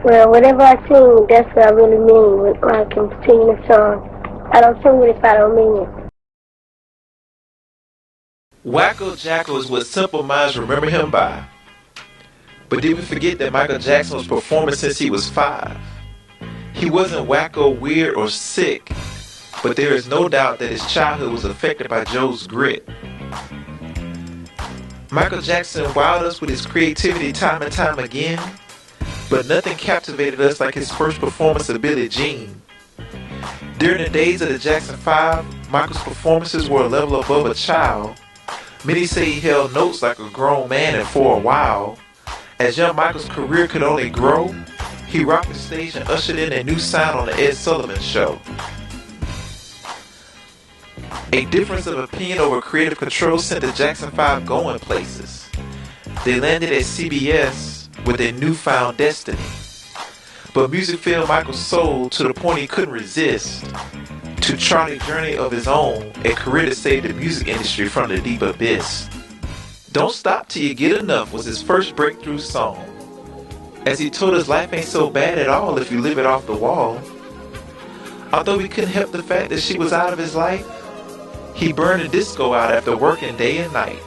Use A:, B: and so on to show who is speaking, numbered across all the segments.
A: Well, whatever I sing, that's what I really mean when I can sing a song. I don't sing it if I don't mean it.
B: Wacko Jacko is what simple minds remember him by. But did we forget that Michael Jackson was performing since he was 5? He wasn't wacko, weird, or sick, but there is no doubt that his childhood was affected by Joe's grit. Michael Jackson wowed us with his creativity time and time again, but nothing captivated us like his first performance of Billie Jean. During the days of the Jackson 5, Michael's performances were a level above a child. Many say he held notes like a grown man, and for a while, as young Michael's career could only grow, he rocked the stage and ushered in a new sound on the Ed Sullivan Show. A difference of opinion over creative control sent the Jackson 5 going places. They landed at CBS with their newfound destiny. But music filled Michael's soul to the point he couldn't resist to chart a journey of his own, a career to save the music industry from the deep abyss. Don't Stop Till You Get Enough was his first breakthrough song. As he told us, life ain't so bad at all if you live it off the wall. Although he couldn't help the fact that she was out of his life, he burned the disco out after working day and night.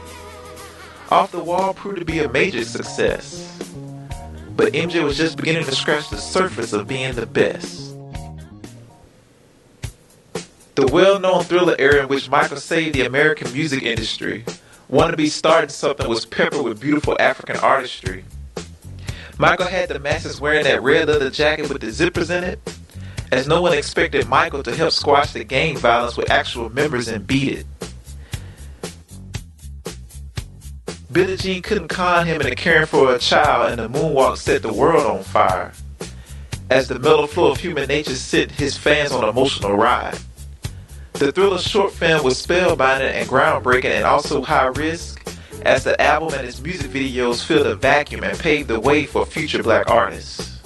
B: Off the Wall proved to be a major success, but MJ was just beginning to scratch the surface of being the best. The well-known Thriller era in which Michael saved the American music industry, Wanna Be Starting Something, was peppered with beautiful African artistry. Michael had the masses wearing that red leather jacket with the zippers in it, as no one expected Michael to help squash the gang violence with actual members and beat it. Billie Jean couldn't con him into caring for a child, and the moonwalk set the world on fire, as the mellow flow of human nature sent his fans on an emotional ride. The Thriller short film was spellbinding and groundbreaking, and also high risk, as the album and its music videos filled a vacuum and paved the way for future black artists.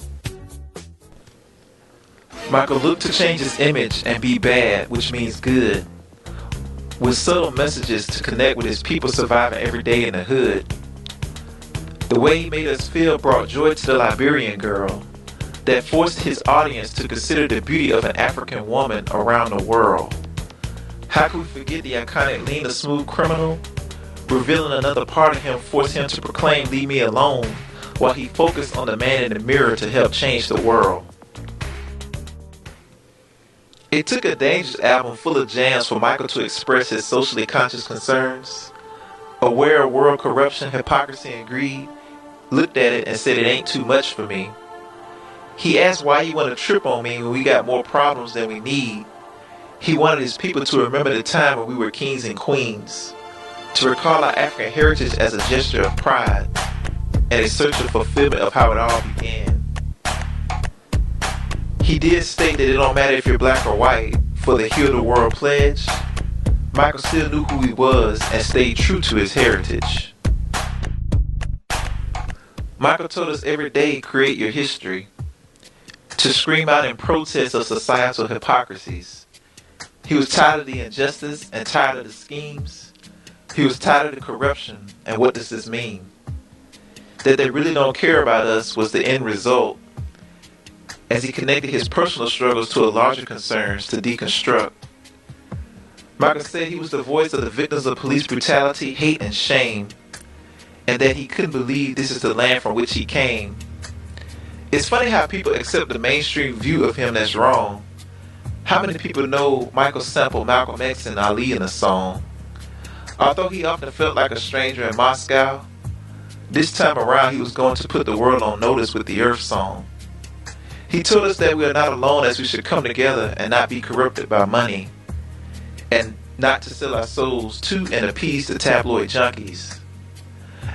B: Michael looked to change his image and be bad, which means good, with subtle messages to connect with his people surviving every day in the hood. The way he made us feel brought joy to the Liberian girl, that forced his audience to consider the beauty of an African woman around the world. How could we forget the iconic Lean the Smooth Criminal? Revealing another part of him forced him to proclaim "Leave me alone," while he focused on the man in the mirror to help change the world. It took a dangerous album full of jams for Michael to express his socially conscious concerns. Aware of world corruption, hypocrisy, and greed, looked at it and said, "It ain't too much for me." He asked why you want to trip on me when we got more problems than we need. He wanted his people to remember the time when we were kings and queens, to recall our African heritage as a gesture of pride and a search of fulfillment of how it all began. He did state that it don't matter if you're black or white. For the Heal the World pledge, Michael still knew who he was and stayed true to his heritage. Michael told us every day, create your history, to scream out in protest of societal hypocrisies. He was tired of the injustice and tired of the schemes. He was tired of the corruption, and what does this mean? That they really don't care about us was the end result, as he connected his personal struggles to a larger concerns to deconstruct. Michael said he was the voice of the victims of police brutality, hate, and shame, and that he couldn't believe this is the land from which he came. It's funny how people accept the mainstream view of him that's wrong. How many people know Michael sampled Malcolm X and Ali in a song? Although he often felt like a stranger in Moscow, this time around he was going to put the world on notice with the Earth song. He told us that we are not alone, as we should come together and not be corrupted by money, and not to sell our souls to and appease the tabloid junkies.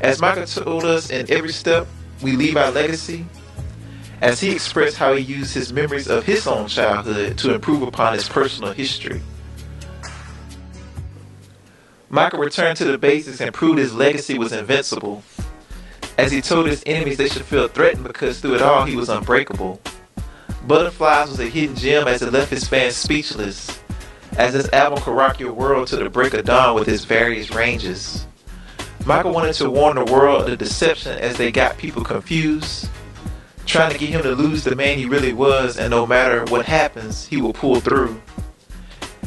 B: As Michael told us, in every step we leave our legacy, as he expressed how he used his memories of his own childhood to improve upon his personal history. Michael returned to the basics and proved his legacy was invincible, as he told his enemies they should feel threatened because through it all he was unbreakable. Butterflies was a hidden gem as it left his fans speechless, as this album could rock your world to the break of dawn with its various ranges. Michael wanted to warn the world of the deception as they got people confused, trying to get him to lose the man he really was, and no matter what happens, he will pull through.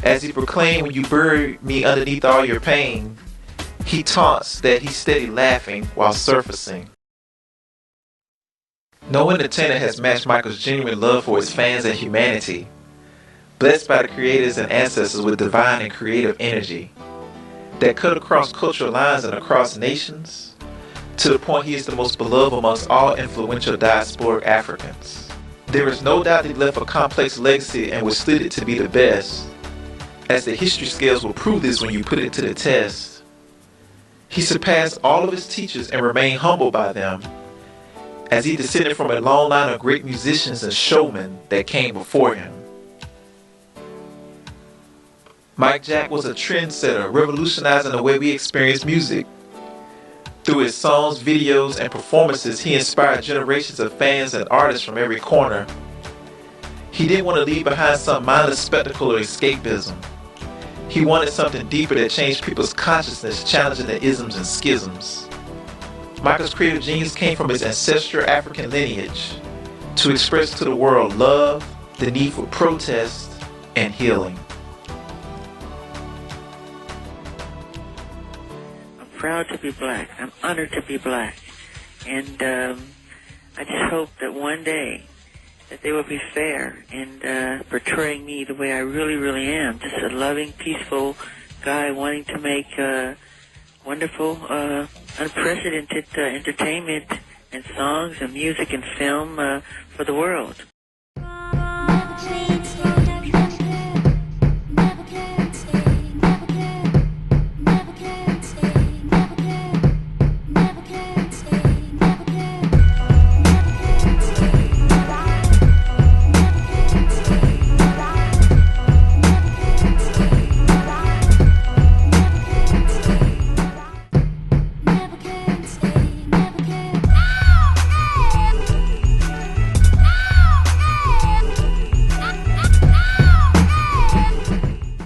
B: As he proclaimed, when you bury me underneath all your pain, he taunts that he's steady laughing while surfacing. No entertainer has matched Michael's genuine love for his fans and humanity, blessed by the creators and ancestors with divine and creative energy that cut across cultural lines and across nations, to the point he is the most beloved amongst all influential diasporic Africans. There is no doubt that he left a complex legacy and withstood it to be the best, as the history scales will prove this when you put it to the test. He surpassed all of his teachers and remained humbled by them, as he descended from a long line of great musicians and showmen that came before him. Mike Jack was a trendsetter, revolutionizing the way we experience music. Through his songs, videos, and performances, he inspired generations of fans and artists from every corner. He didn't want to leave behind some mindless spectacle or escapism. He wanted something deeper that changed people's consciousness, challenging the isms and schisms. Michael's creative genius came from his ancestral African lineage to express to the world love, the need for protest, and healing.
C: Proud to be black. I'm honored to be black. And I just hope that one day that they will be fair in portraying me the way I really, really am. Just a loving, peaceful guy wanting to make wonderful, unprecedented entertainment and songs and music and film for the world.